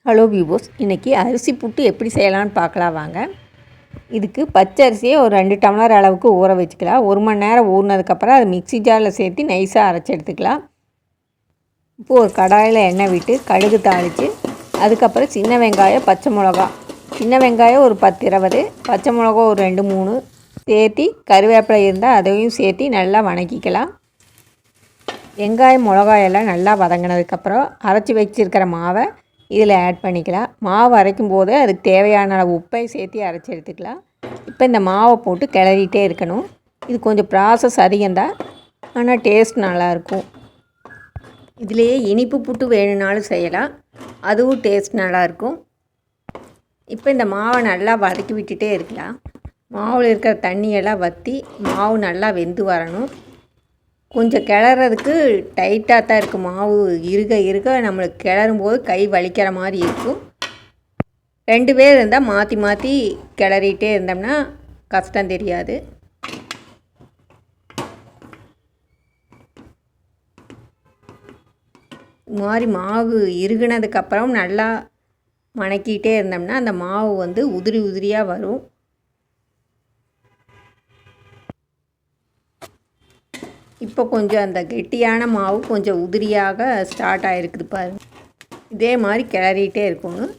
Hello viewers, இன்றைக்கி அரிசி புட்டு எப்படி செய்யலான்னு பார்க்கலாம் வாங்க. இதுக்கு பச்சை அரிசியை ஒரு 2 டம்ளர் அளவுக்கு ஊற வச்சுக்கலாம். 1 மணி நேரம் ஊறினதுக்கப்புறம் அதை மிக்ஸி ஜாரில் சேர்த்து நைஸாக அரைச்சி எடுத்துக்கலாம். இப்போது ஒரு கடாயில் எண்ணெய் விட்டு கடுகு தாளித்து அதுக்கப்புறம் சின்ன வெங்காயம், பச்சை மிளகா, சின்ன வெங்காயம் ஒரு 10-20, பச்சை மிளகா ஒரு 2-3 சேர்த்து கருவேப்பிலை இருந்தால் அதையும் சேர்த்து நல்லா வதக்கிக்கலாம். வெங்காயம் மிளகாயெல்லாம் நல்லா வதங்கினதுக்கப்புறம் அரைச்சி வச்சுருக்கிற மாவை இதில் ஆட் பண்ணிக்கலாம். மாவு அரைக்கும் போது அதுக்கு தேவையான அளவு உப்பை சேர்த்து அரைச்சி எடுத்துக்கலாம். இப்போ இந்த மாவை போட்டு கிளறிட்டே இருக்கணும். இது கொஞ்சம் ப்ராசஸ் அதிகம்தான், ஆனால் டேஸ்ட் நல்லாயிருக்கும். இதிலேயே இனிப்பு புட்டு வேணும்னாலும் செய்யலாம், அதுவும் டேஸ்ட் நல்லாயிருக்கும். இப்போ இந்த மாவை நல்லா வதக்கி விட்டுட்டே இருக்கலாம். மாவில் இருக்கிற தண்ணியெல்லாம் வற்றி மாவு நல்லா வெந்து வரணும். கொஞ்சம் கிளறதுக்கு டைட்டாக தான் இருக்கும். மாவு இருக நம்மளுக்கு கிளறும் போது கை வலிக்கிற மாதிரி இருக்கும். 2 பேர் இருந்தால் மாற்றி மாற்றி கிளறிட்டே இருந்தோம்னா கஷ்டம் தெரியாது. இது மாதிரி மாவு இறுகினதுக்கப்புறம் நல்லா வதக்கிட்டே இருந்தோம்னா அந்த மாவு உதிரி உதிரியாக வரும். இப்போ கொஞ்சம் அந்த கெட்டியான மாவு கொஞ்சம் உதிரியாக ஸ்டார்ட் ஆகிருக்குது பாருங்கள். இதே மாதிரி கிளறிட்டே இருக்கணும்.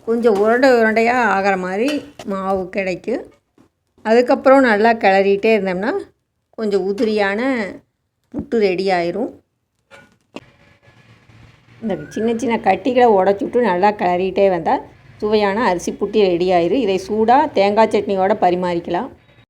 கொஞ்சம் உருண்டையாக ஆகிற மாதிரி மாவு கிடைக்கும். அதுக்கப்புறம் நல்லா கிளறிட்டே இருந்தோம்னா கொஞ்சம் உதிரியான புட்டு ரெடி ஆயிரும். இந்த சின்ன சின்ன கட்டிகளை உடச்சி விட்டு நல்லா கிளறிட்டே வந்தால் சுவையான அரிசி புட்டு ரெடி ஆயிரும். இதை சூடாக தேங்காய் சட்னியோடு பரிமாறிக்கலாம்.